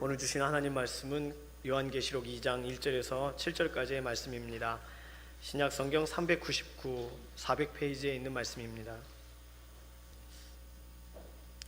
오늘 주신 하나님 말씀은 요한계시록 2장 1절에서 7절까지의 말씀입니다. 신약 성경 399, 400페이지에 있는 말씀입니다.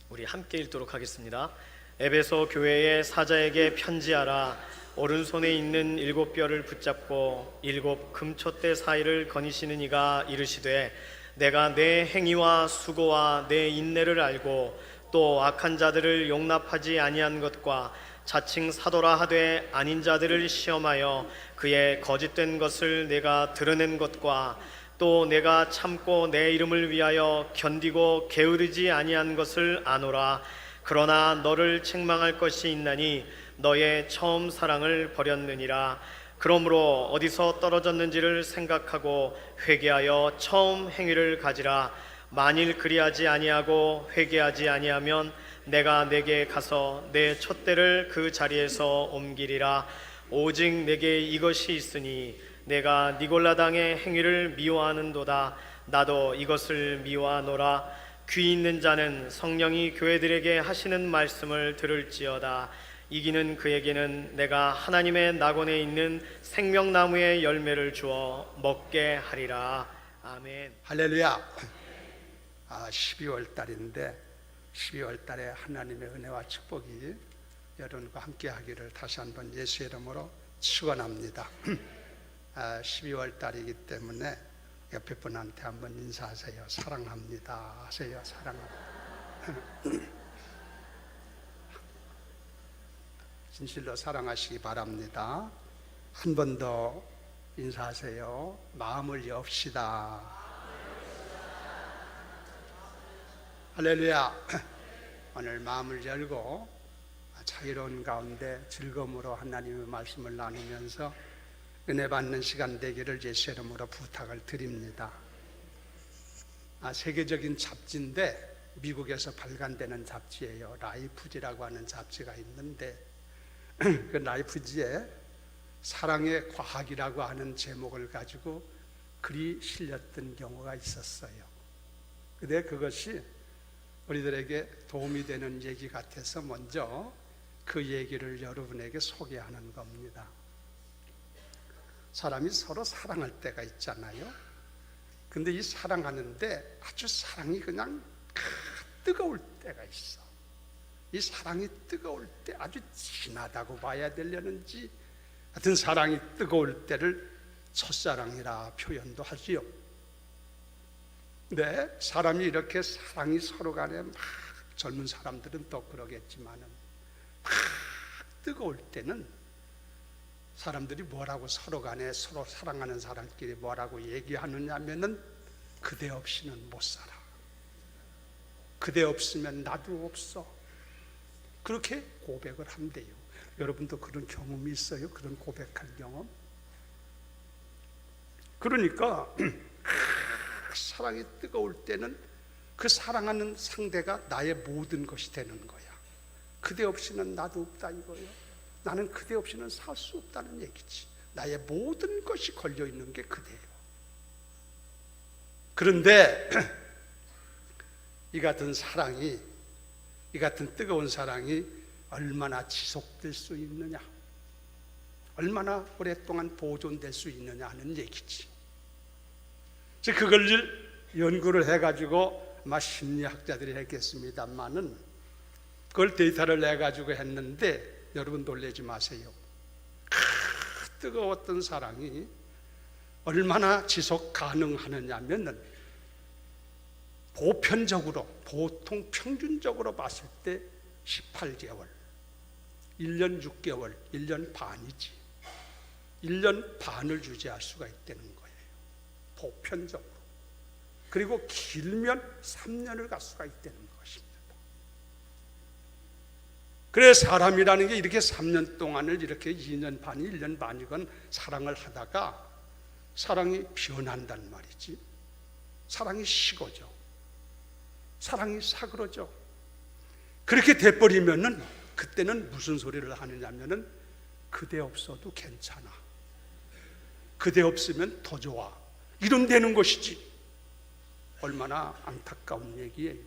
우리 함께 읽도록 하겠습니다. 에베소 교회의 사자에게 편지하라. 오른손에 있는 7뼈를 붙잡고 7 금촛대 사이를 거니시는 이가 이르시되, 내가 내 행위와 수고와 내 인내를 알고 또 악한 자들을 용납하지 아니한 것과 자칭 사도라 하되 아닌 자들을 시험하여 그의 거짓된 것을 내가 드러낸 것과 또 내가 참고 내 이름을 위하여 견디고 게으르지 아니한 것을 아노라. 그러나 너를 책망할 것이 있나니 너의 처음 사랑을 버렸느니라. 그러므로 어디서 떨어졌는지를 생각하고 회개하여 처음 행위를 가지라. 만일 그리하지 아니하고 회개하지 아니하면 내가 내게 가서 내 촛대를 그 자리에서 옮기리라. 오직 내게 이것이 있으니 내가 니골라당의 행위를 미워하는도다. 나도 이것을 미워하노라. 귀 있는 자는 성령이 교회들에게 하시는 말씀을 들을지어다. 이기는 그에게는 내가 하나님의 낙원에 있는 생명나무의 열매를 주어 먹게 하리라. 아멘. 할렐루야. 12월 달인데 12월 달에 하나님의 은혜와 축복이 여러분과 함께 하기를 다시 한번 예수의 이름으로 축원합니다. 12월 달이기 때문에 옆에 분한테 한번 인사하세요. 사랑합니다 하세요. 사랑합니다. 진실로 사랑하시기 바랍니다. 한 번 더 인사하세요. 마음을 엽시다. 할렐루야. 오늘 마음을 열고 자유로운 가운데 즐거움으로 하나님의 말씀을 나누면서 은혜 받는 시간 되기를 예수 이름으로 부탁을 드립니다. 세계적인 잡지인데 미국에서 발간되는 잡지예요. 라이프지라고 하는 잡지가 있는데 그 라이프지에 사랑의 과학이라고 하는 제목을 가지고 글이 실렸던 경우가 있었어요. 근데 그것이 우리들에게 도움이 되는 얘기 같아서 먼저 그 얘기를 여러분에게 소개하는 겁니다. 사람이 서로 사랑할 때가 있잖아요. 근데 이 사랑하는데 아주 사랑이 그냥 뜨거울 때가 있어. 이 사랑이 뜨거울 때 아주 진하다고 봐야 되려는지 하여튼 사랑이 뜨거울 때를 첫사랑이라 표현도 하지요. 근데 사람이 이렇게 사랑이 서로 간에 막 젊은 사람들은 또 그러겠지만은 막 뜨거울 때는 사람들이 뭐라고 서로 간에 서로 사랑하는 사람끼리 뭐라고 얘기하느냐면은 그대 없이는 못 살아. 그대 없으면 나도 없어. 그렇게 고백을 한대요. 여러분도 그런 경험이 있어요? 그런 고백한 경험? 그러니까 사랑이 뜨거울 때는 그 사랑하는 상대가 나의 모든 것이 되는 거야. 그대 없이는 나도 없다 이거예요. 나는 그대 없이는 살 수 없다는 얘기지. 나의 모든 것이 걸려있는 게 그대예요. 그런데 이 같은 사랑이, 이 같은 뜨거운 사랑이 얼마나 지속될 수 있느냐, 얼마나 오랫동안 보존될 수 있느냐 하는 얘기지. 그걸 연구를 해가지고 아마 심리학자들이 했겠습니다만은 그걸 데이터를 내가지고 했는데 여러분 놀라지 마세요. 뜨거웠던 사랑이 얼마나 지속 가능하느냐면은 보편적으로, 보통 평균적으로 봤을 때 18개월, 1년 6개월, 1년 반이지. 1년 반을 유지할 수가 있다는 거예요. 보편적으로. 그리고 길면 3년을 갈 수가 있다는 것입니다. 그래서 사람이라는 게 이렇게 3년 동안을 이렇게 2년 반이 1년 반이건 사랑을 하다가 사랑이 변한단 말이지. 사랑이 식어져. 사랑이 사그러져. 그렇게 돼버리면은 그때는 무슨 소리를 하느냐면은 그대 없어도 괜찮아. 그대 없으면 더 좋아. 이런 되는 것이지. 얼마나 안타까운 얘기예요.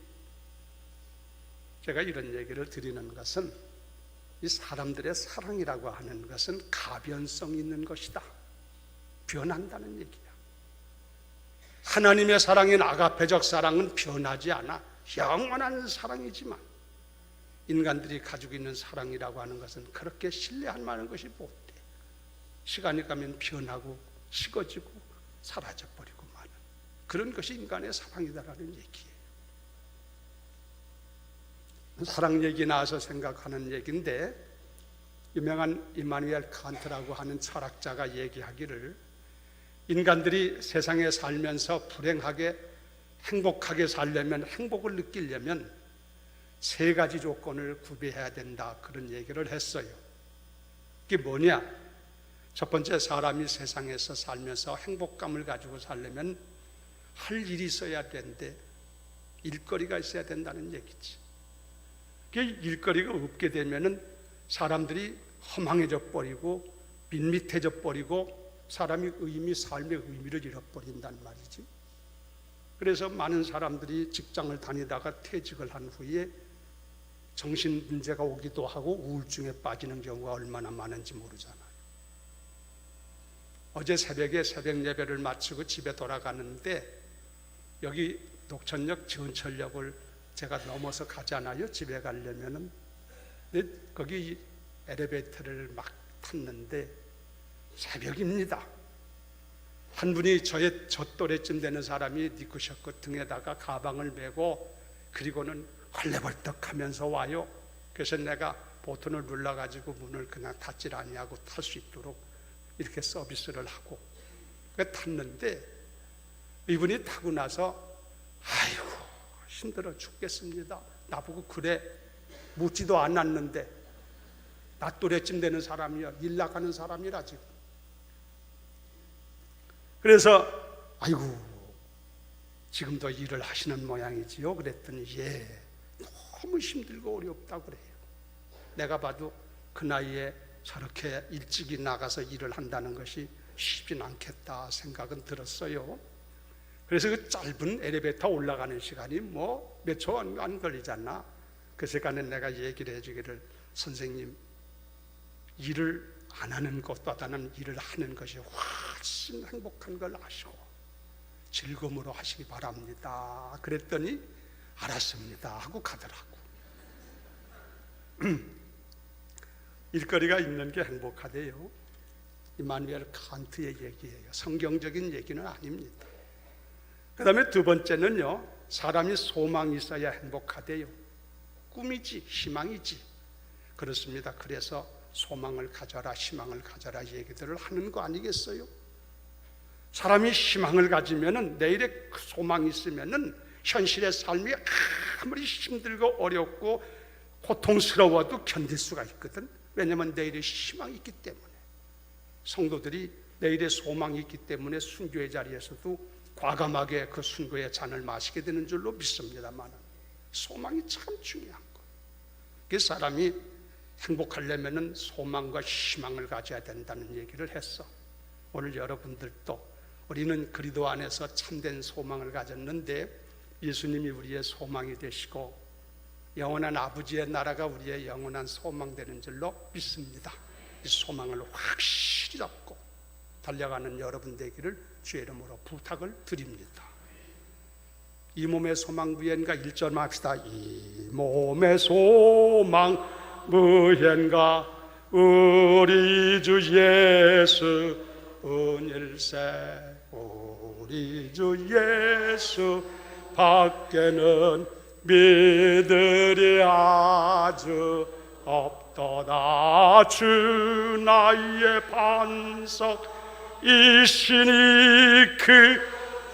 제가 이런 얘기를 드리는 것은 이 사람들의 사랑이라고 하는 것은 가변성 있는 것이다. 변한다는 얘기야. 하나님의 사랑인 아가페적 사랑은 변하지 않아. 영원한 사랑이지만 인간들이 가지고 있는 사랑이라고 하는 것은 그렇게 신뢰할 만한 것이 못 돼. 시간이 가면 변하고 식어지고 사라져버리고 마는 그런 것이 인간의 사랑이다라는 얘기예요. 사랑 얘기 나와서 생각하는 얘기인데, 유명한 이마누엘 칸트라고 하는 철학자가 얘기하기를, 인간들이 세상에 살면서 불행하게 행복하게 살려면, 행복을 느끼려면 세 가지 조건을 구비해야 된다, 그런 얘기를 했어요. 그게 뭐냐? 첫 번째, 사람이 세상에서 살면서 행복감을 가지고 살려면 할 일이 있어야 되는데 일거리가 있어야 된다는 얘기지. 그 일거리가 없게 되면은 사람들이 허망해져 버리고 밋밋해져 버리고 사람이 삶의 의미를 잃어버린단 말이지. 그래서 많은 사람들이 직장을 다니다가 퇴직을 한 후에 정신 문제가 오기도 하고 우울증에 빠지는 경우가 얼마나 많은지 모르잖아요. 어제 새벽에 새벽 예배를 마치고 집에 돌아가는데, 여기 녹천역 지은철역을 제가 넘어서 가잖아요, 집에 가려면은. 근데 거기 엘리베이터를 막 탔는데 새벽입니다. 한 분이 저 또래쯤 되는 사람이 니크셔츠 등에다가 가방을 메고, 그리고는 헐레벌떡하면서 와요. 그래서 내가 버튼을 눌러가지고 문을 그냥 닫질 아니하고 탈 수 있도록 이렇게 서비스를 하고 탔는데, 이분이 타고 나서 아이고 힘들어 죽겠습니다. 나보고 그래? 묻지도 않았는데. 나 또래쯤 되는 사람이야. 일 나가는 사람이라 지금. 그래서 아이고 지금도 일을 하시는 모양이지요? 그랬더니 예, 너무 힘들고 어렵다고 그래요. 내가 봐도 그 나이에 저렇게 일찍이 나가서 일을 한다는 것이 쉽진 않겠다 생각은 들었어요. 그래서 그 짧은 엘리베이터 올라가는 시간이 뭐 몇 초 안 걸리잖아. 그 시간에 내가 얘기를 해주기를, 선생님, 일을 안 하는 것보다는 일을 하는 것이 훨씬 행복한 걸 아시고 즐거움으로 하시기 바랍니다. 그랬더니 알았습니다 하고 가더라고. 일거리가 있는 게 행복하대요. 이마누엘 칸트의 얘기예요. 성경적인 얘기는 아닙니다. 그 다음에 두 번째는요, 사람이 소망이 있어야 행복하대요. 꿈이지 희망이지. 그렇습니다. 그래서 소망을 가져라, 희망을 가져라 얘기들을 하는 거 아니겠어요? 사람이 희망을 가지면은, 내일에 소망이 있으면은 현실의 삶이 아무리 힘들고 어렵고 고통스러워도 견딜 수가 있거든. 왜냐하면 내일에 희망이 있기 때문에. 성도들이 내일에 소망이 있기 때문에 순교의 자리에서도 과감하게 그 순교의 잔을 마시게 되는 줄로 믿습니다만, 소망이 참 중요한 거. 그 사람이 행복하려면 소망과 희망을 가져야 된다는 얘기를 했어. 오늘 여러분들도, 우리는 그리스도 안에서 참된 소망을 가졌는데 예수님이 우리의 소망이 되시고 영원한 아버지의 나라가 우리의 영원한 소망 되는 줄로 믿습니다. 이 소망을 확실히 잡고 달려가는 여러분 되기를 주의 이름으로 부탁을 드립니다. 이 몸의 소망 무현가 1절 합시다. 이 몸의 소망 무현가 우리 주 예수 은일세. 우리 주 예수 밖에는 믿으리 아주 없도다. 주 나의 반석 이시니 그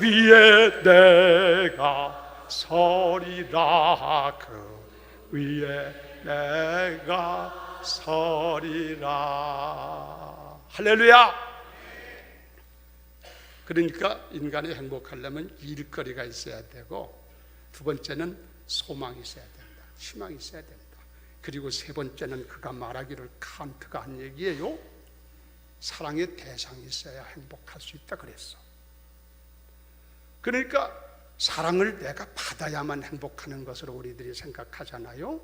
위에 내가 서리라. 그 위에 내가 서리라. 할렐루야. 그러니까 인간이 행복하려면 일거리가 있어야 되고, 두 번째는 소망이 있어야 된다, 희망이 있어야 된다. 그리고 세 번째는 그가 말하기를, 칸트가 한 얘기예요. 사랑의 대상이 있어야 행복할 수 있다 그랬어. 그러니까 사랑을 내가 받아야만 행복하는 것으로 우리들이 생각하잖아요.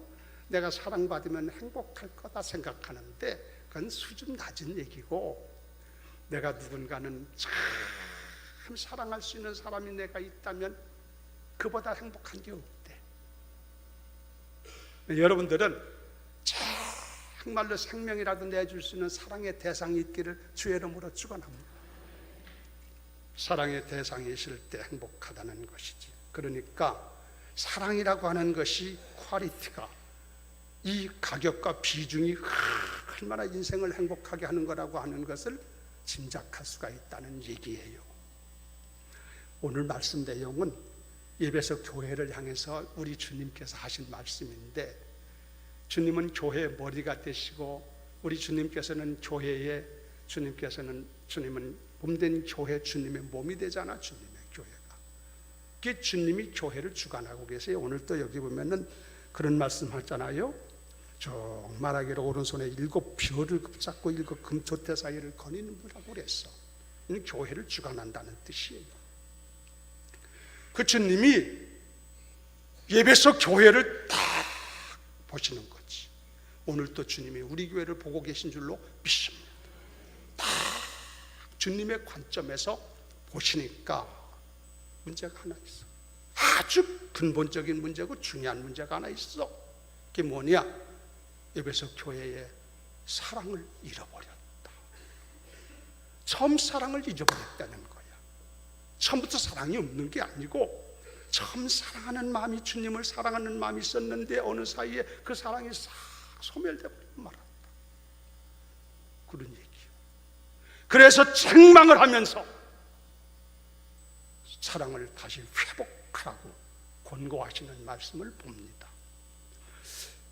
내가 사랑받으면 행복할 거다 생각하는데 그건 수준 낮은 얘기고, 내가 누군가는 참 사랑할 수 있는 사람이 내가 있다면 그보다 행복한 게 없대. 여러분들은 정말로 생명이라도 내줄 수 있는 사랑의 대상이 있기를 주의 이름으로 축원합니다. 사랑의 대상이실 때 행복하다는 것이지. 그러니까 사랑이라고 하는 것이 퀄리티가, 이 가격과 비중이 얼마나 인생을 행복하게 하는 거라고 하는 것을 짐작할 수가 있다는 얘기예요. 오늘 말씀 내용은 예배석 교회를 향해서 우리 주님께서 하신 말씀인데, 주님은 교회의 머리가 되시고 우리 주님께서는 주님은 몸된 교회, 주님의 몸이 되잖아. 주님의 교회가. 그게 주님이 교회를 주관하고 계세요. 오늘 또 여기 보면은 그런 말씀 하잖아요. 말하기로 오른손에 7 별을 붙잡고 7 금초대 사이를 거니는 분이라고 그랬어. 이는 교회를 주관한다는 뜻이에요. 그 주님이 예배석 교회를 딱 보시는 거지. 오늘 또 주님이 우리 교회를 보고 계신 줄로 믿습니다. 딱 주님의 관점에서 보시니까 문제가 하나 있어. 아주 근본적인 문제고 중요한 문제가 하나 있어. 그게 뭐냐? 예배석 교회의 사랑을 잃어버렸다. 처음 사랑을 잊어버렸다는 거야. 처음부터 사랑이 없는 게 아니고 처음 사랑하는 마음이, 주님을 사랑하는 마음이 있었는데 어느 사이에 그 사랑이 싹 소멸되어 말았다. 그런 얘기예요. 그래서 책망을 하면서 사랑을 다시 회복하라고 권고하시는 말씀을 봅니다.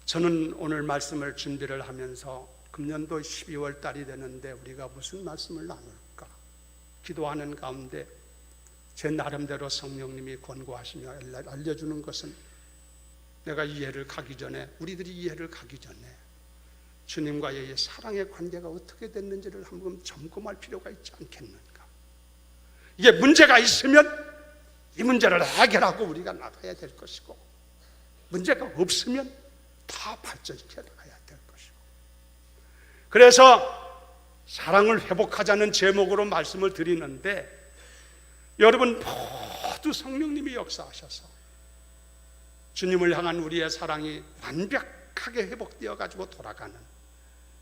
저는 오늘 말씀을 준비를 하면서 금년도 12월 달이 되는데 우리가 무슨 말씀을 나눌까 기도하는 가운데 제 나름대로 성령님이 권고하시며 알려주는 것은, 내가 이해를 가기 전에, 우리들이 이해를 가기 전에 주님과의 사랑의 관계가 어떻게 됐는지를 한번 점검할 필요가 있지 않겠는가. 이게 문제가 있으면 이 문제를 해결하고 우리가 나가야 될 것이고, 문제가 없으면 다 발전시켜 나가야 될 것이고. 그래서 사랑을 회복하자는 제목으로 말씀을 드리는데, 여러분 모두 성령님이 역사하셔서 주님을 향한 우리의 사랑이 완벽하게 회복되어 가지고 돌아가는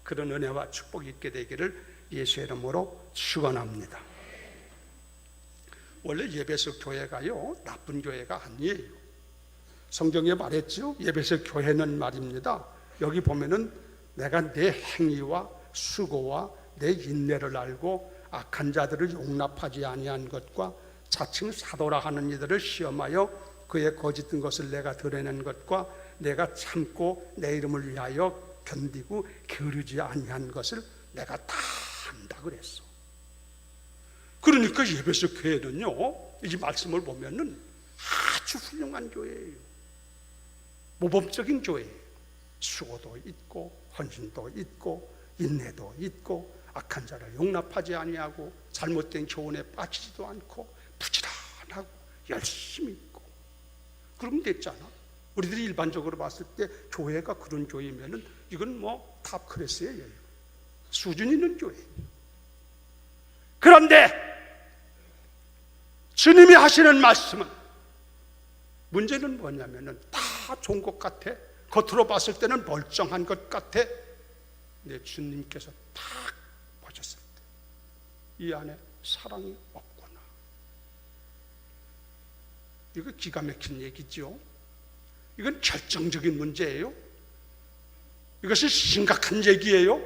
그런 은혜와 축복이 있게 되기를 예수의 이름으로 축원합니다. 원래 예배석 교회가요 나쁜 교회가 아니에요. 성경에 말했죠. 예배석 교회는 말입니다, 여기 보면은 내가 내 행위와 수고와 내 인내를 알고 악한 자들을 용납하지 아니한 것과 자칭 사도라 하는 이들을 시험하여 그의 거짓된 것을 내가 드러낸 것과 내가 참고 내 이름을 위하여 견디고 게으르지 아니한 것을 내가 다 안다 그랬어. 그러니까 예배석 교회는요, 이 말씀을 보면은 아주 훌륭한 교회예요. 모범적인 교회예요. 수고도 있고 헌신도 있고 인내도 있고 악한 자를 용납하지 아니하고 잘못된 교훈에 빠지지도 않고 부지런하고 열심히 있고, 그러면 됐잖아. 우리들이 일반적으로 봤을 때 교회가 그런 교회면은 이건 뭐 탑 클래스예요. 수준 있는 교회예요. 그런데 주님이 하시는 말씀은, 문제는 뭐냐면은 다 좋은 것 같아. 겉으로 봤을 때는 멀쩡한 것 같아. 근데 주님께서 딱 보셨을 때 이 안에 사랑이 없구나. 이거 기가 막힌 얘기죠. 이건 결정적인 문제예요. 이것이 심각한 얘기예요.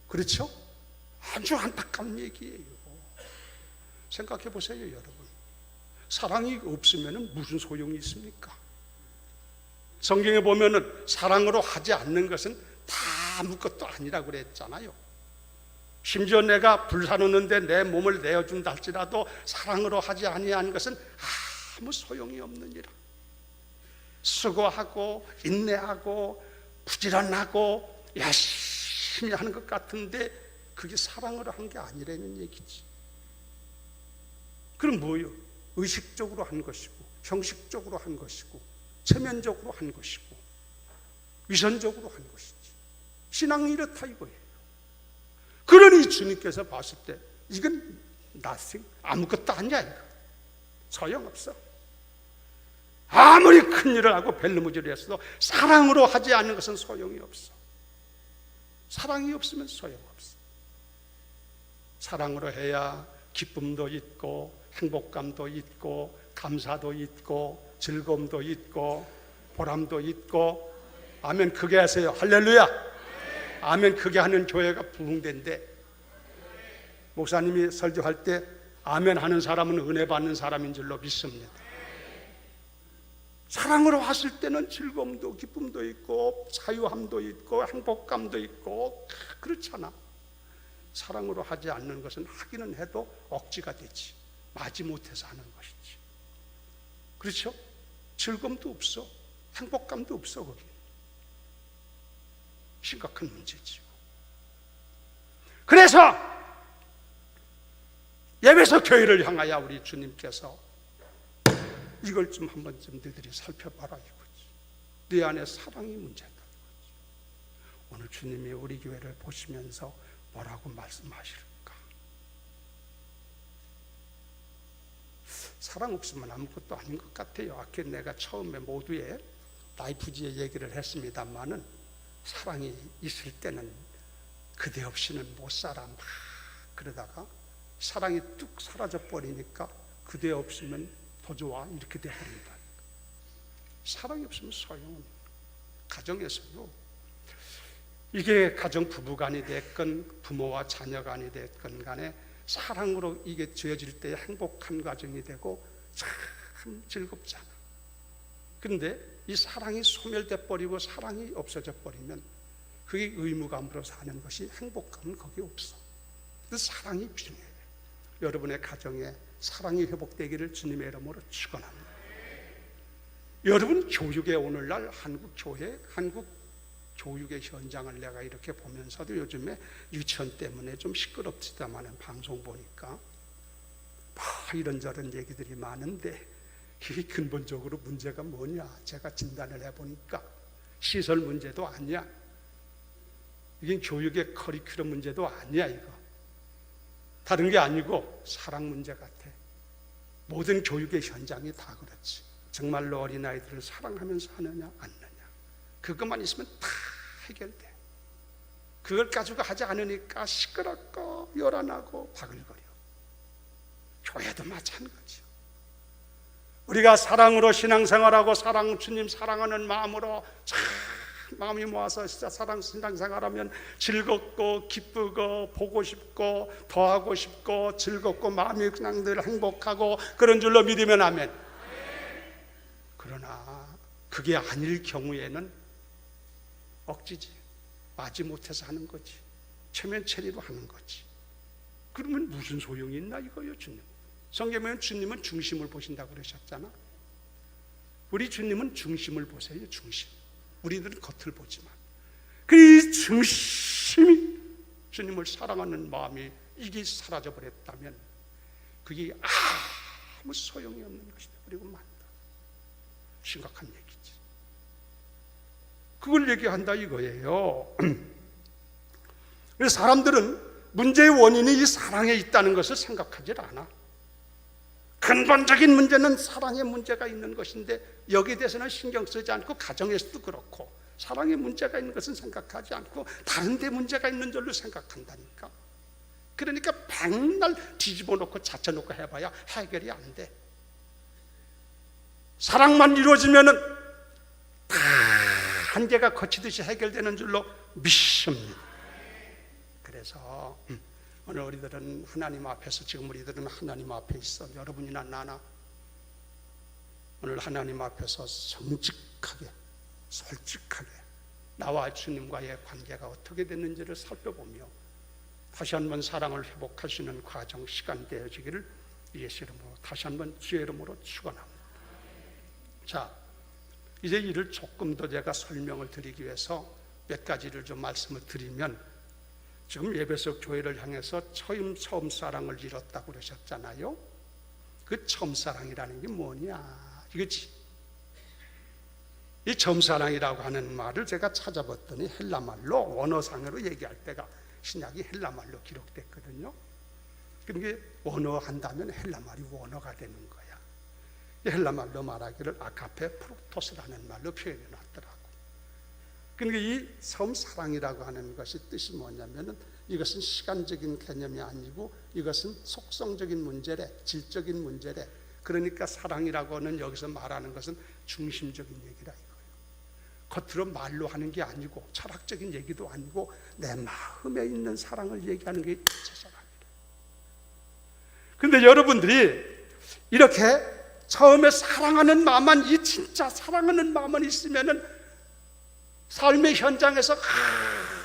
그렇죠? 아주 안타까운 얘기예요. 생각해 보세요, 여러분. 사랑이 없으면 무슨 소용이 있습니까? 성경에 보면은 사랑으로 하지 않는 것은 다 아무것도 아니라고 그랬잖아요. 심지어 내가 불사르는데 내 몸을 내어준다 할지라도 사랑으로 하지 아니한 것은 아무 소용이 없느니라. 수고하고 인내하고 부지런하고 열심히 하는 것 같은데 그게 사랑으로 한 게 아니라는 얘기지. 그럼 뭐예요? 의식적으로 한 것이고 형식적으로 한 것이고 체면적으로 한 것이고, 위선적으로 한 것이지. 신앙이 이렇다 이거예요. 그러니 주님께서 봤을 때 이건 nothing, 아무것도 아니야. 이거 소용없어. 아무리 큰 일을 하고 벨르무즈를 했어도 사랑으로 하지 않는 것은 소용이 없어. 사랑이 없으면 소용없어. 사랑으로 해야 기쁨도 있고 행복감도 있고 감사도 있고 즐거움도 있고 보람도 있고. 아멘. 크게 하세요. 할렐루야. 아멘. 크게 하는 교회가 부흥된대. 목사님이 설교할 때 아멘 하는 사람은 은혜 받는 사람인 줄로 믿습니다. 사랑으로 하실 때는 즐거움도 기쁨도 있고 자유함도 있고 행복감도 있고 그렇잖아. 사랑으로 하지 않는 것은 하기는 해도 억지가 되지. 마지 못해서 하는 것이지. 그렇죠? 즐거움도 없어. 행복감도 없어. 거기 심각한 문제지요. 그래서 예배소 교회를 향하여 우리 주님께서 이걸 좀 한번 좀 너희들이 살펴봐라 이거지. 네 안에 사랑이 문제다 이거지. 오늘 주님이 우리 교회를 보시면서 뭐라고 말씀하실까? 사랑 없으면 아무것도 아닌 것 같아요. 아까 내가 처음에 모두의 라이프지의 얘기를 했습니다만은 사랑이 있을 때는 그대 없이는 못 살아. 막 그러다가 사랑이 뚝 사라져 버리니까 그대 없으면 더 좋아 이렇게 돼버린다. 사랑이 없으면 소용은. 가정에서도 이게 가정 부부간이 됐건 부모와 자녀간이 됐건 간에 사랑으로 이게 지어질 때 행복한 가정이 되고 참 즐겁잖아. 그런데 이 사랑이 소멸돼 버리고 사랑이 없어져 버리면 그게 의무감으로 사는 것이 행복감은 거기 없어. 그래서 사랑이 중요해요. 여러분의 가정에 사랑이 회복되기를 주님의 이름으로 축원합니다. 여러분 교육의 오늘날 한국 교회, 한국 교육의 현장을 내가 이렇게 보면서도 요즘에 유치원 때문에 좀 시끄럽지다마는 방송 보니까 이런저런 얘기들이 많은데 이게 근본적으로 문제가 뭐냐? 제가 진단을 해보니까 시설 문제도 아니야. 이게 교육의 커리큘럼 문제도 아니야. 이거 다른 게 아니고 사랑 문제 같아. 모든 교육의 현장이 다 그렇지. 정말로 어린아이들을 사랑하면서 하느냐 안 하느냐 그것만 있으면 다 해결돼. 그걸 가지고 하지 않으니까 시끄럽고 요란하고 바글거려. 교회도 마찬가지요. 우리가 사랑으로 신앙생활하고 주님 사랑하는 마음으로 참 마음이 모아서 진짜 신앙생활하면 즐겁고 기쁘고 보고 싶고 더 하고 싶고 즐겁고 마음이 그냥 늘 행복하고 그런 줄로 믿으면 아멘. 그러나 그게 아닐 경우에는 억지지. 마지 못해서 하는 거지. 체면체리로 하는 거지. 그러면 무슨 소용이 있나 이거요. 주님 성경에는 주님은 중심을 보신다고 그러셨잖아. 우리 주님은 중심을 보세요. 중심. 우리들은 겉을 보지만 그 중심이 주님을 사랑하는 마음이 이게 사라져버렸다면 그게 아무 소용이 없는 것이다. 그리고 만다. 심각한 얘기지. 그걸 얘기한다 이거예요. 그래서 사람들은 문제의 원인이 이 사랑에 있다는 것을 생각하지 않아. 근본적인 문제는 사랑의 문제가 있는 것인데 여기에 대해서는 신경 쓰지 않고 가정에서도 그렇고 사랑의 문제가 있는 것은 생각하지 않고 다른 데 문제가 있는 줄로 생각한다니까. 그러니까 백날 뒤집어 놓고 자쳐 놓고 해봐야 해결이 안 돼. 사랑만 이루어지면은 다 한계가 거치듯이 해결되는 줄로 믿습니다. 그래서 오늘 우리들은 하나님 앞에서 지금 우리들은 하나님 앞에 있어. 여러분이나 나나 오늘 하나님 앞에서 정직하게 솔직하게 나와 주님과의 관계가 어떻게 됐는지를 살펴보며 다시 한번 사랑을 회복하시는 과정 시간 되어지기를 예수 이름으로 다시 한번 주의 이름으로 축원합니다. 자, 이제 이를 조금 더 제가 설명을 드리기 위해서 몇 가지를 좀 말씀을 드리면 지금 예배소 교회를 향해서 처음 사랑을 잃었다고 그러셨잖아요. 그 처음 사랑이라는 게 뭐냐 이거지. 이 처음사랑이라고 하는 말을 제가 찾아봤더니 헬라말로 원어상으로 얘기할 때가 신약이 헬라말로 기록됐거든요. 그러니까 원어한다면 헬라말이 원어가 되는 거야. 이 헬라말로 말하기를 아가페 프로토스라는 말로 표현해 놨더라고. 그러니까 이 처음사랑이라고 하는 것이 뜻이 뭐냐면은 이것은 시간적인 개념이 아니고 이것은 속성적인 문제래, 질적인 문제래. 그러니까 사랑이라고 하는 여기서 말하는 것은 중심적인 얘기라 이거예요. 겉으로 말로 하는 게 아니고 철학적인 얘기도 아니고 내 마음에 있는 사랑을 얘기하는 게 첫사랑이에요. 그런데 여러분들이 이렇게 처음에 사랑하는 마음만, 이 진짜 사랑하는 마음만 있으면은 삶의 현장에서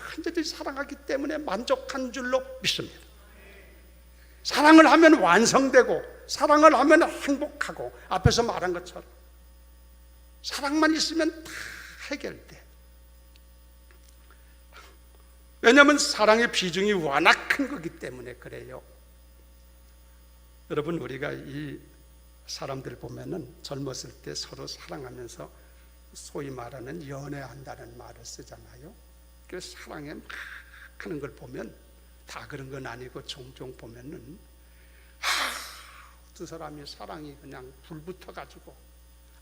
완전히 사랑하기 때문에 만족한 줄로 믿습니다. 사랑을 하면 완성되고 사랑을 하면 행복하고 앞에서 말한 것처럼 사랑만 있으면 다 해결돼. 왜냐하면 사랑의 비중이 워낙 큰 거기 때문에 그래요. 여러분, 우리가 이 사람들 보면은 젊었을 때 서로 사랑하면서 소위 말하는 연애한다는 말을 쓰잖아요. 그 사랑에 막 하는 걸 보면 다 그런 건 아니고 종종 보면은 두 사람이 사랑이 그냥 불붙어가지고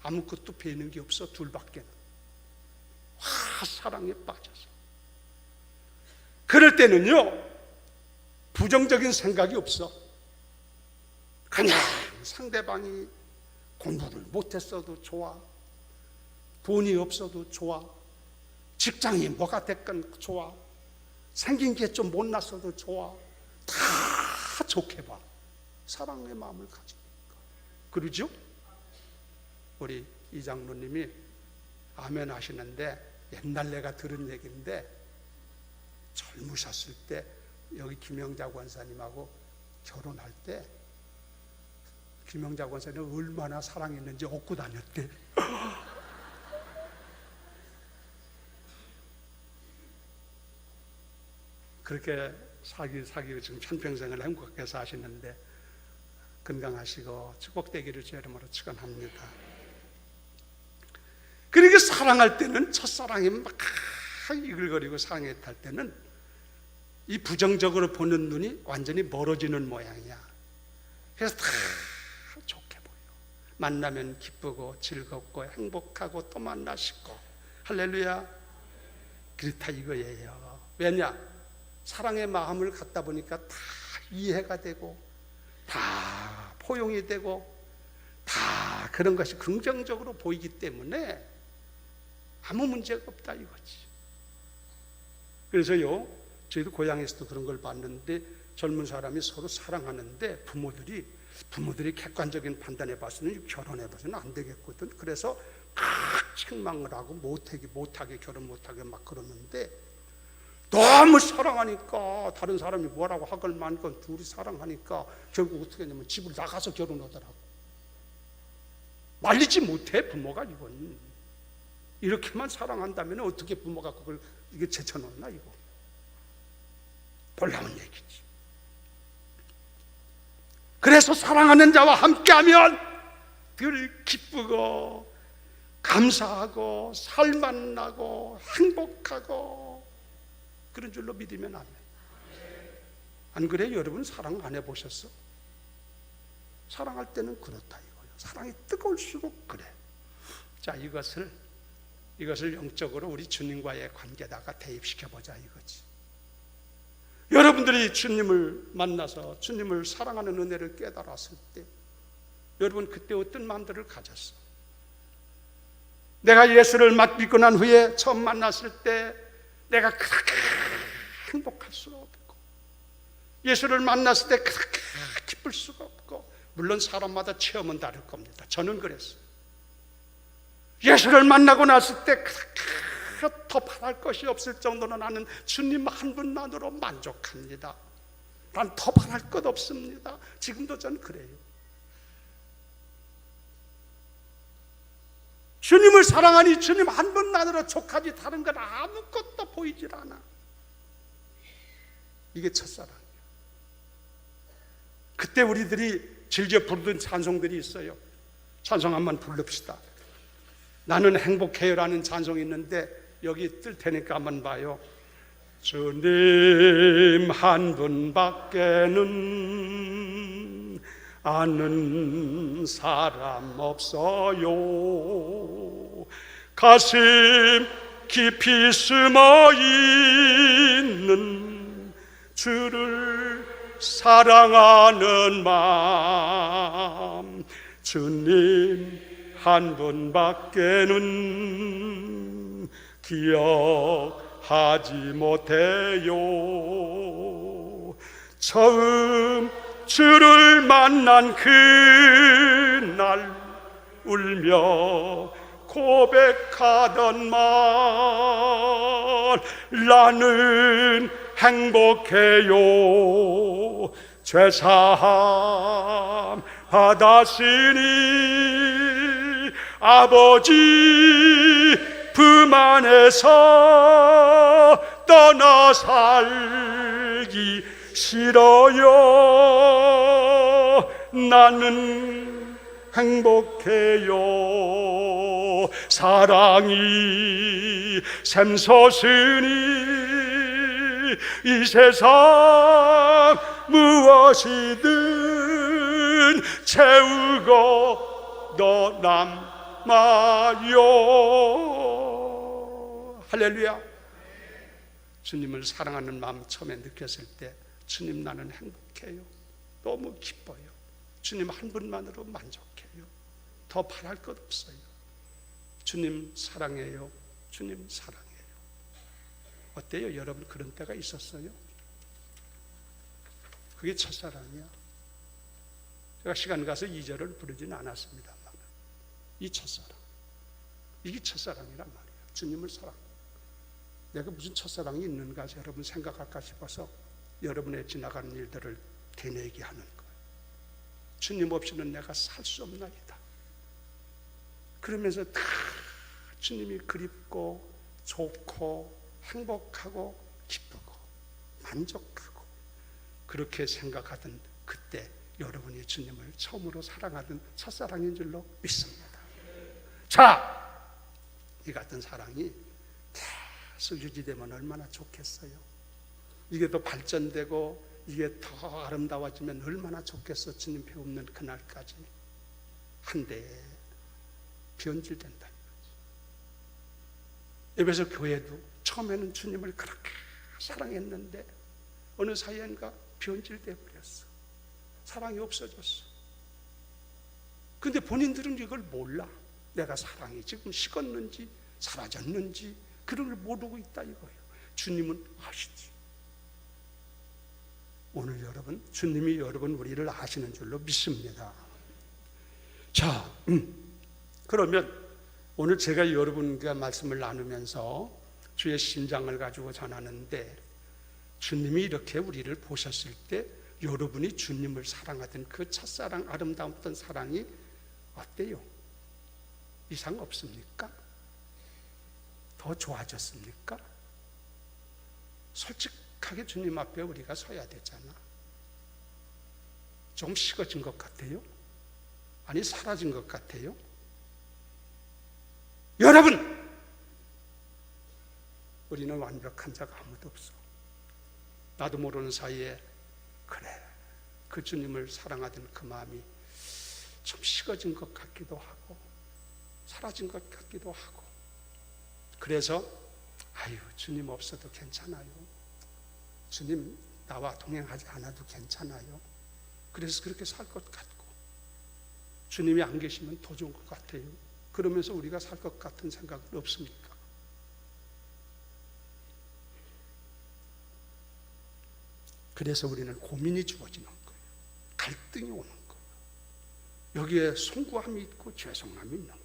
아무것도 배는 게 없어. 둘밖에는 사랑에 빠져서 그럴 때는요 부정적인 생각이 없어. 그냥 상대방이 공부를 못했어도 좋아, 돈이 없어도 좋아, 직장이 뭐가 됐건 좋아, 생긴 게 좀 못났어도 좋아, 다 좋게 봐. 사랑의 마음을 가지니까. 그러죠? 우리 이 장로님이 아멘 하시는데 옛날 내가 들은 얘기인데 젊으셨을 때 여기 김영자 권사님하고 결혼할 때 김영자 권사님은 얼마나 사랑했는지 얻고 다녔대. 그렇게 사귀고 지금 편평생을 행복하게 사시는데 건강하시고 축복되기를 주 이름으로 축원합니다. 그러니까 사랑할 때는 첫사랑이 막 이글거리고 사랑했을 때는 이 부정적으로 보는 눈이 완전히 멀어지는 모양이야. 그래서 다 좋게 보여. 만나면 기쁘고 즐겁고 행복하고 또 만나시고 할렐루야. 그렇다 이거예요. 왜냐? 사랑의 마음을 갖다 보니까 다 이해가 되고 다 포용이 되고 다 그런 것이 긍정적으로 보이기 때문에 아무 문제가 없다 이거지. 그래서요 저희도 고향에서도 그런 걸 봤는데 젊은 사람이 서로 사랑하는데 부모들이 객관적인 판단해 봐서는 결혼해 봐서는 안 되겠거든. 그래서 책망을 하고 못하게 결혼 못하게 막 그러는데 너무 사랑하니까 다른 사람이 뭐라고 하걸 만건 둘이 사랑하니까 결국 어떻게 하냐면 집을 나가서 결혼하더라고. 말리지 못해 부모가. 이건 이렇게만 사랑한다면 어떻게 부모가 그걸 이게 제쳐놓나 이거. 놀라운 얘기지. 그래서 사랑하는 자와 함께하면 늘 기쁘고 감사하고 살만나고 행복하고 그런 줄로 믿으면 안 돼. 안 그래요? 여러분 사랑 안 해보셨어? 사랑할 때는 그렇다 이거예요. 사랑이 뜨거울수록 그래. 자, 이것을 영적으로 우리 주님과의 관계다가 대입시켜보자 이거지. 여러분들이 주님을 만나서 주님을 사랑하는 은혜를 깨달았을 때 여러분 그때 어떤 마음들을 가졌어? 내가 예수를 믿고 난 후에 처음 만났을 때 내가 그렇게 행복할 수가 없고 예수를 만났을 때 그렇게 기쁠 수가 없고 물론 사람마다 체험은 다를 겁니다. 저는 그랬어요. 예수를 만나고 났을 때 그렇게 더 바랄 것이 없을 정도로 나는 주님 한 분만으로 만족합니다. 난 더 바랄 것 없습니다. 지금도 저는 그래요. 주님을 사랑하니 주님 한 분만으로 족하지 다른 건 아무것도 보이질 않아. 이게 첫사랑이야. 그때 우리들이 즐겨 부르던 찬송들이 있어요. 찬송 한번 부릅시다. 나는 행복해요라는 찬송이 있는데 여기 뜰 테니까 한번 봐요. 주님 한 분밖에는 아는 사람 없어요. 가슴 깊이 숨어 있는 주를 사랑하는 마음, 주님 한 분밖에는 기억하지 못해요. 처음 주를 만난 그날 울며 고백하던 말, 나는 행복해요. 죄사함 받았으니 아버지 품 안에서 떠나 살기 싫어요. 나는 행복해요. 사랑이 샘솟으니 이 세상 무엇이든 채우고 떠남아요. 할렐루야. 주님을 사랑하는 마음 처음에 느꼈을 때, 주님 나는 행복해요. 너무 기뻐요. 주님 한 분만으로 만족해요. 더 바랄 것 없어요. 주님 사랑해요. 주님 사랑해요. 어때요? 여러분 그런 때가 있었어요? 그게 첫사랑이야. 제가 시간 가서 2절을 부르지는 않았습니다만 이 첫사랑, 이게 첫사랑이란 말이에요. 주님을 사랑. 내가 무슨 첫사랑이 있는가 여러분 생각할까 싶어서 여러분의 지나가는 일들을 되뇌게 하는 거예요. 주님 없이는 내가 살 수 없나이다. 그러면서 다 주님이 그립고 좋고 행복하고 기쁘고 만족하고 그렇게 생각하던 그때 여러분이 주님을 처음으로 사랑하던 첫사랑인 줄로 믿습니다. 자, 이 같은 사랑이 계속 유지되면 얼마나 좋겠어요. 이게 더 발전되고 이게 더 아름다워지면 얼마나 좋겠어. 주님 배 없는 그날까지 한데 변질된다. 에베소 교회도 처음에는 주님을 그렇게 사랑했는데 어느 사이인가 변질돼 버렸어. 사랑이 없어졌어. 근데 본인들은 이걸 몰라. 내가 사랑이 지금 식었는지 사라졌는지 그런 걸 모르고 있다 이거예요. 주님은 아시지. 오늘 여러분, 주님이 여러분 우리를 아시는 줄로 믿습니다. 자, 그러면 오늘 제가 여러분과 말씀을 나누면서 주의 심장을 가지고 전하는데, 주님이 이렇게 우리를 보셨을 때 여러분이 주님을 사랑하던 그 첫사랑, 아름다웠던 사랑이 어때요? 이상 없습니까? 더 좋아졌습니까? 솔직하게 주님 앞에 우리가 서야 되잖아. 좀 식어진 것 같아요? 아니 사라진 것 같아요? 여러분, 우리는 완벽한 자가 아무도 없어. 나도 모르는 사이에 그래, 그 주님을 사랑하던 그 마음이 좀 식어진 것 같기도 하고 사라진 것 같기도 하고, 그래서 아유 주님 없어도 괜찮아요. 주님 나와 동행하지 않아도 괜찮아요. 그래서 그렇게 살 것 같고, 주님이 안 계시면 더 좋은 것 같아요. 그러면서 우리가 살 것 같은 생각은 없습니까? 그래서 우리는 고민이 주어지는 거예요. 갈등이 오는 거예요. 여기에 송구함이 있고 죄송함이 있는 거예요.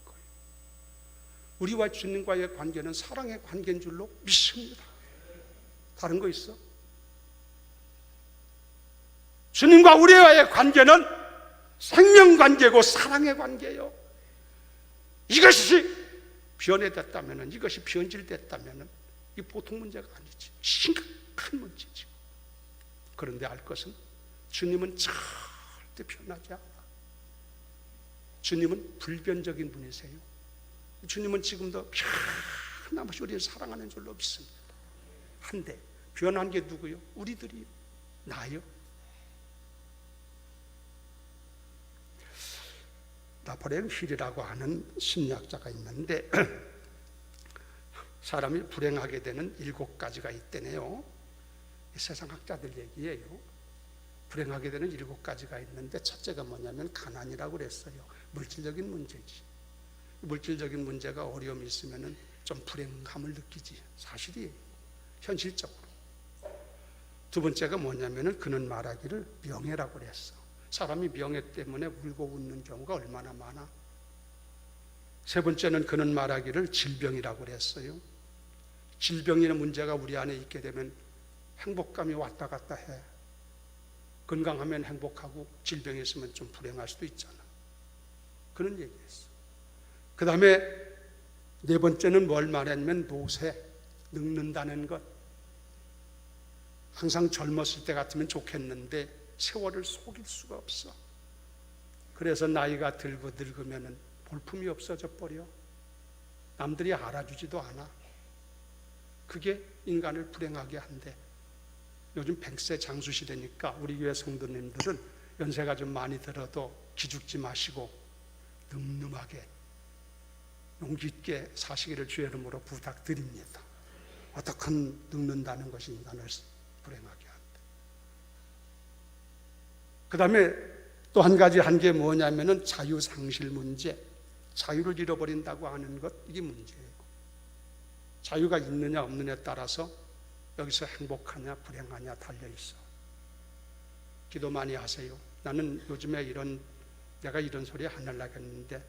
우리와 주님과의 관계는 사랑의 관계인 줄로 믿습니다. 다른 거 있어? 주님과 우리와의 관계는 생명관계고 사랑의 관계예요. 이것이 변해됐다면, 이것이 변질됐다면 이 보통 문제가 아니지. 심각한 문제지. 그런데 알 것은 주님은 절대 변하지 않아. 주님은 불변적인 분이세요. 주님은 지금도 변함없이 우리를 사랑하는 줄로 믿습니다. 한데 변한 게 누구요? 우리들이요. 나요. 나폴레옹 힐이라고 하는 심리학자가 있는데 사람이 불행하게 되는 7가지가 있대네요. 세상 학자들 얘기예요. 불행하게 되는 7가지가 있는데 첫째가 뭐냐면 가난이라고 그랬어요. 물질적인 문제지. 물질적인 문제가 어려움이 있으면 좀 불행함을 느끼지. 사실이에요. 현실적으로. 두 번째가 뭐냐면 그는 말하기를 명예라고 그랬어. 사람이 명예 때문에 울고 웃는 경우가 얼마나 많아. 세 번째는 그는 말하기를 질병이라고 그랬어요. 질병이라는 문제가 우리 안에 있게 되면 행복감이 왔다 갔다 해. 건강하면 행복하고 질병이 있으면 좀 불행할 수도 있잖아. 그런 얘기했어. 그 다음에 네 번째는 뭘 말했냐면 노쇠, 늙는다는 것. 항상 젊었을 때 같으면 좋겠는데 세월을 속일 수가 없어. 그래서 나이가 들고 늙으면 볼품이 없어져 버려. 남들이 알아주지도 않아. 그게 인간을 불행하게 한대. 요즘 100세 장수 시대니까 우리 교회 성도님들은 연세가 좀 많이 들어도 기죽지 마시고 늠름하게 용기 있게 사시기를 주의 이름으로 부탁드립니다. 어떻게 늙는다는 것이 인간을 불행하게 한다. 그 다음에 또 한 가지 한 게 뭐냐면은 자유상실 문제. 자유를 잃어버린다고 하는 것, 이게 문제예요. 자유가 있느냐 없느냐에 따라서 여기서 행복하냐 불행하냐 달려있어. 기도 많이 하세요. 나는 요즘에 내가 이런 소리 안 하려고 했는데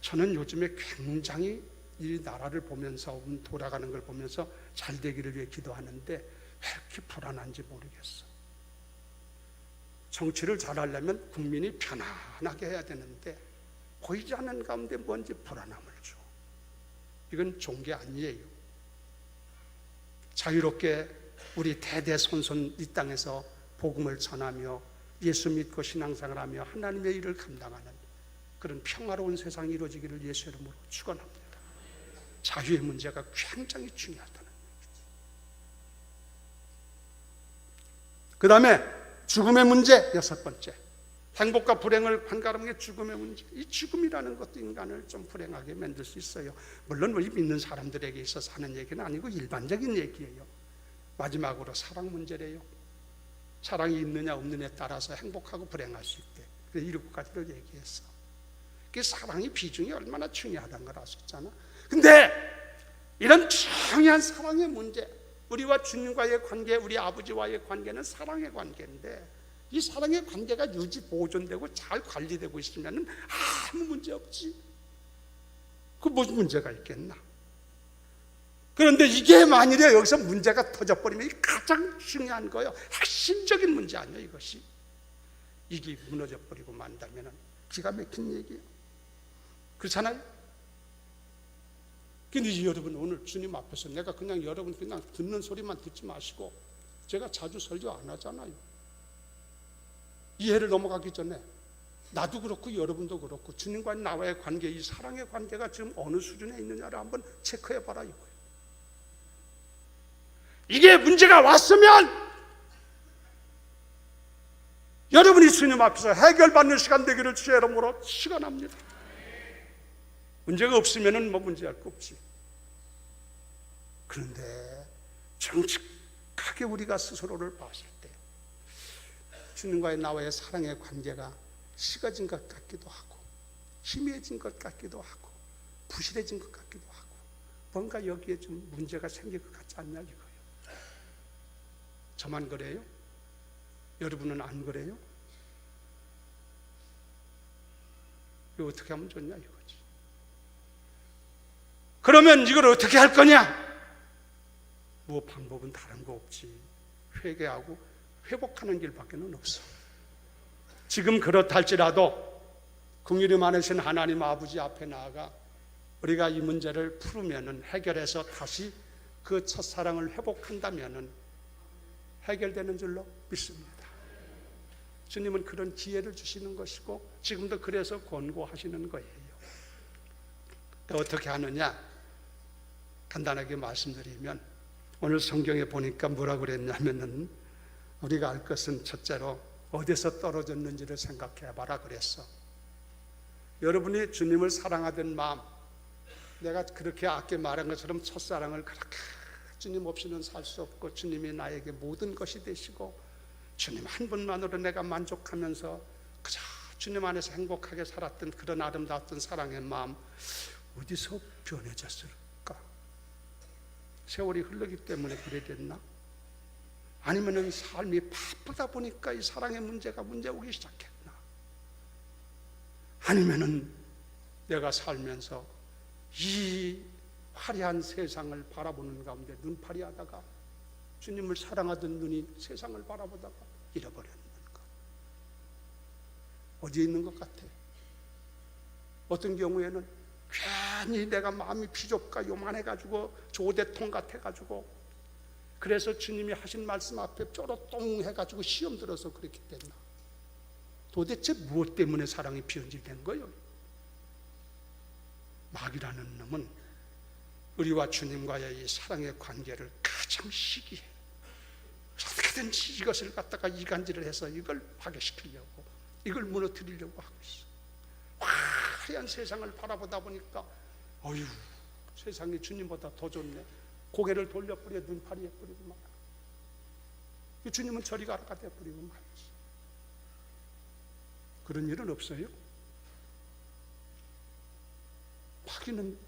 저는 요즘에 굉장히 이 나라를 보면서 돌아가는 걸 보면서 잘 되기를 위해 기도하는데 왜 이렇게 불안한지 모르겠어. 정치를 잘하려면 국민이 편안하게 해야 되는데 보이지 않는 가운데 뭔지 불안함을 줘. 이건 좋은 게 아니에요. 자유롭게 우리 대대손손 이 땅에서 복음을 전하며 예수 믿고 신앙생활하며 하나님의 일을 감당하는 그런 평화로운 세상이 이루어지기를 예수 이름으로 축원합니다. 자유의 문제가 굉장히 중요하다는 얘기죠. 그 다음에 죽음의 문제, 6번째. 행복과 불행을 판가름한 게 죽음의 문제. 이 죽음이라는 것도 인간을 좀 불행하게 만들 수 있어요. 물론 우리 믿는 사람들에게 있어서 하는 얘기는 아니고 일반적인 얘기예요. 마지막으로 사랑 문제래요. 사랑이 있느냐 없느냐에 따라서 행복하고 불행할 수 있대. 그래서 7가지를 얘기했어. 그 사랑의 비중이 얼마나 중요하다는 걸 알 수 있잖아. 근데 이런 중요한 사랑의 문제, 우리와 주님과의 관계, 우리 아버지와의 관계는 사랑의 관계인데 이 사랑의 관계가 유지 보존되고 잘 관리되고 있으면 아무 문제 없지. 그 무슨 문제가 있겠나? 그런데 이게 만일에 여기서 문제가 터져버리면 이게 가장 중요한 거예요. 핵심적인 문제 아니에요, 이것이. 이게 무너져버리고 만다면 기가 막힌 얘기예요. 그렇잖아요? 근데 여러분 오늘 주님 앞에서 내가 그냥 여러분 그냥 듣는 소리만 듣지 마시고 제가 자주 설교 안 하잖아요. 이해를 넘어가기 전에 나도 그렇고 여러분도 그렇고 주님과 나와의 관계, 이 사랑의 관계가 지금 어느 수준에 있느냐를 한번 체크해 봐라 이거예요. 이게 문제가 왔으면 여러분이 주님 앞에서 해결받는 시간 되기를 주의 이름으로 축원합니다. 문제가 없으면 뭐 문제할 거 없지. 그런데 정직하게 우리가 스스로를 봤을 때 주님과의 나와의 사랑의 관계가 식어진 것 같기도 하고 희미해진 것 같기도 하고 부실해진 것 같기도 하고 뭔가 여기에 좀 문제가 생길 것 같지 않냐 이거예요. 저만 그래요? 여러분은 안 그래요? 이거 어떻게 하면 좋냐 이거지. 그러면 이걸 어떻게 할 거냐? 뭐 방법은 다른 거 없지. 회개하고 회복하는 길밖에는 없어. 지금 그렇다 할지라도 긍휼이 많으신 하나님 아버지 앞에 나아가 우리가 이 문제를 풀으면은 해결해서 다시 그 첫사랑을 회복한다면은 해결되는 줄로 믿습니다. 주님은 그런 기회를 주시는 것이고 지금도 그래서 권고하시는 거예요. 어떻게 하느냐? 간단하게 말씀드리면 오늘 성경에 보니까 뭐라 그랬냐면은 우리가 알 것은 첫째로 어디서 떨어졌는지를 생각해 봐라 그랬어. 여러분이 주님을 사랑하던 마음, 내가 그렇게 아까 말한 것처럼 첫사랑을 그렇게 주님 없이는 살 수 없고 주님이 나에게 모든 것이 되시고 주님 한 분만으로 내가 만족하면서 그저 주님 안에서 행복하게 살았던 그런 아름다웠던 사랑의 마음 어디서 변해졌을까? 세월이 흐르기 때문에 그래 됐나? 아니면은 삶이 바쁘다 보니까 이 사랑의 문제 오기 시작했나? 아니면은 내가 살면서 이 화려한 세상을 바라보는 가운데 눈파리 하다가 주님을 사랑하던 눈이 세상을 바라보다가 잃어버렸는가? 어디에 있는 것 같아? 어떤 경우에는 괜히 내가 마음이 비좁고 요만해가지고 조대통 같아가지고 그래서 주님이 하신 말씀 앞에 쩌로똥 해가지고 시험 들어서 그렇게 됐나? 도대체 무엇 때문에 사랑이 변질된 거예요? 마귀라는 놈은 우리와 주님과의 이 사랑의 관계를 가장 시기해. 어떻게든지 이것을 갖다가 이간질을 해서 이걸 파괴시키려고, 이걸 무너뜨리려고 하고 있어. 화려한 세상을 바라보다 보니까 어휴, 세상이 주님보다 더 좋네. 고개를 돌려버려 눈파리에 뿌리고 말아. 주님은 저리 가라가 돼버리고 말이지. 그런 일은 없어요? 마귀는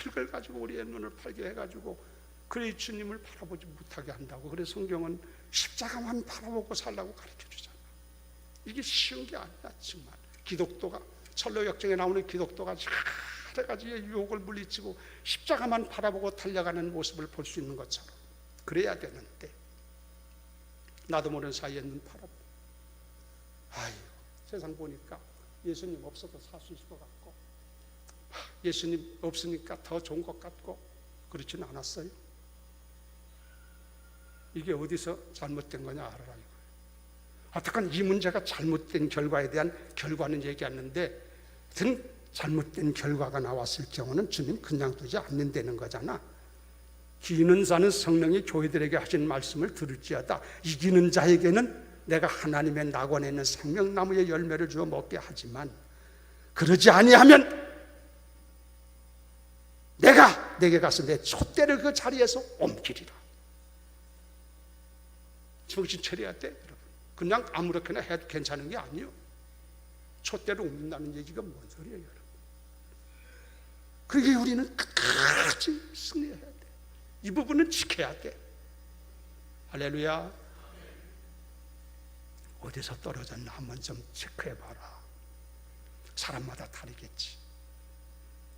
별걸 가지고 우리의 눈을 팔게 해가지고 그래 주님을 바라보지 못하게 한다고. 그래서 성경은 십자가만 바라보고 살라고 가르쳐주잖아. 이게 쉬운 게 아니야. 정말 기독도가 철로역정에 나오는 기독도가 여러 가지의 유혹을 물리치고 십자가만 바라보고 달려가는 모습을 볼 수 있는 것처럼 그래야 되는데 나도 모르는 사이에 눈 팔아보. 아유, 세상 보니까 예수님 없어도 살 수 있을 것 같고 예수님 없으니까 더 좋은 것 같고 그렇지는 않았어요. 이게 어디서 잘못된 거냐 알아라 이거예요. 어떡한 이 문제가 잘못된 결과에 대한 결과는 얘기하는데 하여튼 잘못된 결과가 나왔을 경우는 주님 그냥 두지 않는다는 거잖아. 기는 자는 성령이 교회들에게 하신 말씀을 들을지어다. 이기는 자에게는 내가 하나님의 낙원에 있는 생명나무의 열매를 주어 먹게 하지만 그러지 아니하면 내가 내게 가서 내 촛대를 그 자리에서 옮기리라. 정신 차려야 돼 여러분. 그냥 아무렇게나 해도 괜찮은 게 아니에요. 촛대를 옮긴다는 얘기가 뭔 소리예요 여러분. 그러게 우리는 끝까지 승리해야 돼. 이 부분은 지켜야 돼. 할렐루야. 어디서 떨어졌나 한번 좀 체크해봐라. 사람마다 다르겠지.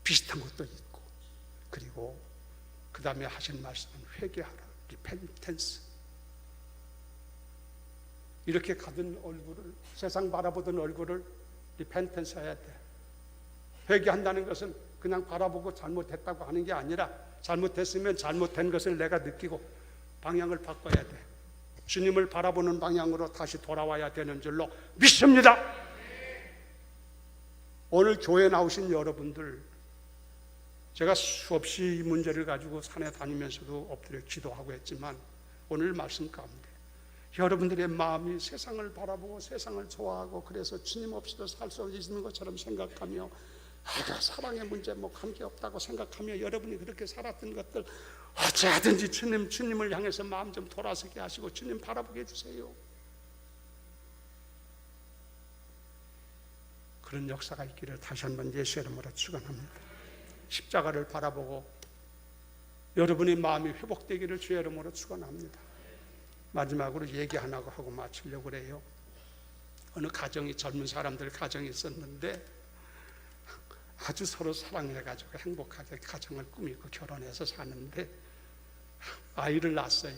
비슷한 것도 있고. 그리고 그 다음에 하신 말씀은 회개하라. 리펜텐스. 이렇게 가던 얼굴을, 세상 바라보던 얼굴을 리펜텐스 해야 돼. 회개한다는 것은 그냥 바라보고 잘못했다고 하는 게 아니라 잘못했으면 잘못된 것을 내가 느끼고 방향을 바꿔야 돼. 주님을 바라보는 방향으로 다시 돌아와야 되는 줄로 믿습니다. 오늘 교회에 나오신 여러분들, 제가 수없이 이 문제를 가지고 산에 다니면서도 엎드려 기도하고 했지만 오늘 말씀 가운데 여러분들의 마음이 세상을 바라보고 세상을 좋아하고 그래서 주님 없이도 살 수 있는 것처럼 생각하며 사랑의 문제 뭐 관계없다고 생각하며 여러분이 그렇게 살았던 것들 어찌하든지 주님을 향해서 마음 좀 돌아서게 하시고 주님 바라보게 해주세요. 그런 역사가 있기를 다시 한번 예수의 이름으로 축원합니다. 십자가를 바라보고 여러분의 마음이 회복되기를 주의 이름으로 축원합니다. 마지막으로 얘기 하나 하고 마치려고 그래요. 어느 가정이 젊은 사람들 가정이 있었는데 아주 서로 사랑해가지고 행복하게 가정을 꾸미고 결혼해서 사는데 아이를 낳았어요.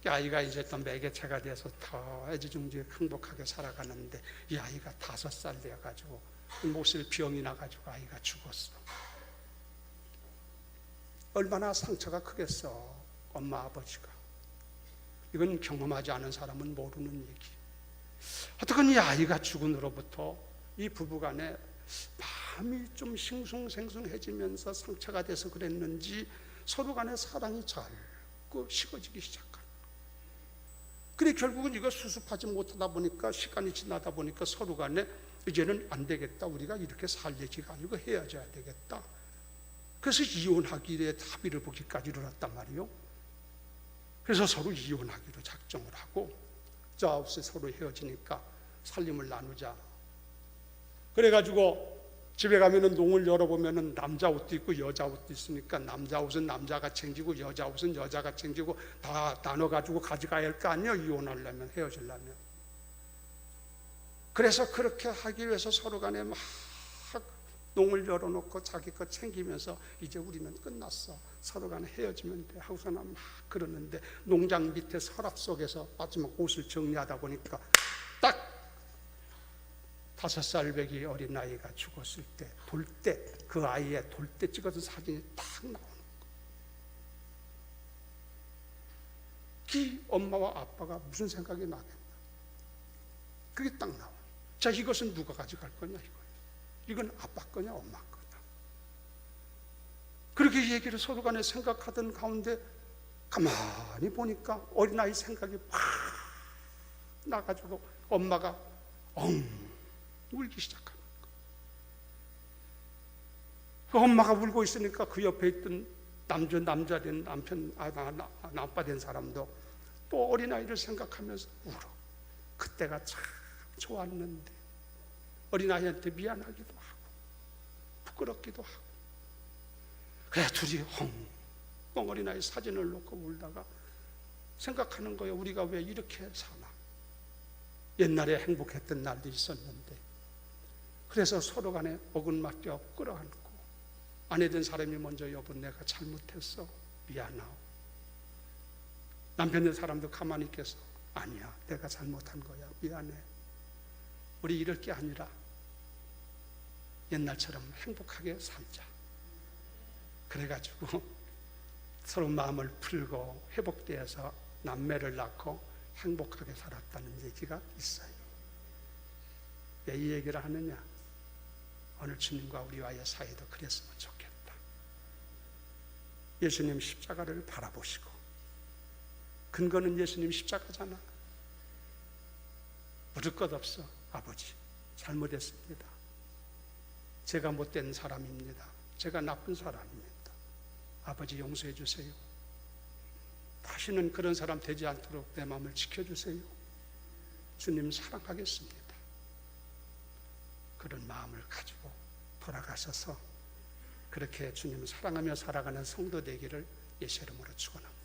아이가 이제 또 매개체가 돼서 더 애지중지 행복하게 살아가는데 이 아이가 5살 되어가지고 못을 병이 나가지고 아이가 죽었어. 얼마나 상처가 크겠어. 엄마 아버지가. 이건 경험하지 않은 사람은 모르는 얘기. 어떻게 이 아이가 죽은 후로부터 이 부부간에 마음이 좀 싱숭생숭해지면서 상처가 돼서 그랬는지 서로 간의 사랑이 자꾸 식어지기 시작합니다. 그래 결국은 이거 수습하지 못하다 보니까 시간이 지나다 보니까 서로 간에 이제는 안 되겠다, 우리가 이렇게 살려지가 아니고 헤어져야 되겠다. 그래서 이혼하기에 합의를 보기까지 이르렀단 말이에요. 그래서 서로 이혼하기로 작정을 하고, 자 없이 서로 헤어지니까 살림을 나누자. 그래가지고 집에 가면은 농을 열어보면은 남자 옷도 있고 여자 옷도 있으니까 남자 옷은 남자가 챙기고 여자 옷은 여자가 챙기고 다 나눠가지고 가져가야 할 거 아니에요, 이혼하려면, 헤어지려면. 그래서 그렇게 하기 위해서 서로 간에 막 농을 열어놓고 자기 것 챙기면서 이제 우리는 끝났어, 서로 간에 헤어지면 돼 하고서는 막 그러는데, 농장 밑에 서랍 속에서 마지막 옷을 정리하다 보니까 딱 5살 배기 어린아이가 죽었을 때 돌 때, 그 아이의 돌 때 찍어둔 사진이 딱 나오는 거예요. 그 엄마와 아빠가 무슨 생각이 나겠나, 그게 딱 나와요. 자, 이것은 누가 가져갈 거냐 이거예요. 이건 아빠 거냐 엄마 거냐. 그렇게 얘기를 서로 간에 생각하던 가운데 가만히 보니까 어린아이 생각이 팍 나가지고 엄마가 울기 시작하는 거예요. 그 엄마가 울고 있으니까 그 옆에 있던 남자 된 남편, 아빠 된 사람도 또 어린아이를 생각하면서 울어. 그때가 참 좋았는데, 어린아이한테 미안하기도 하고 부끄럽기도 하고. 그래 둘이 엉엉 어린아이 사진을 놓고 울다가 생각하는 거예요. 우리가 왜 이렇게 사나, 옛날에 행복했던 날도 있었는데. 그래서 서로 간에 어긋맞게 끌어안고, 아내 된 사람이 먼저 여보 내가 잘못했어, 미안하오. 남편 된 사람도 가만히 있겠어, 아니야 내가 잘못한 거야, 미안해. 우리 이럴 게 아니라 옛날처럼 행복하게 살자. 그래가지고 서로 마음을 풀고 회복되어서 남매를 낳고 행복하게 살았다는 얘기가 있어요. 왜 이 얘기를 하느냐, 오늘 주님과 우리와의 사이도 그랬으면 좋겠다. 예수님 십자가를 바라보시고, 근거는 예수님 십자가잖아. 묻을 것 없어. 아버지 잘못했습니다. 제가 못된 사람입니다. 제가 나쁜 사람입니다. 아버지 용서해 주세요. 다시는 그런 사람 되지 않도록 내 마음을 지켜주세요. 주님 사랑하겠습니다. 그런 마음을 가지고 돌아가셔서 그렇게 주님을 사랑하며 살아가는 성도 되기를 예수 이름으로 축원합니다.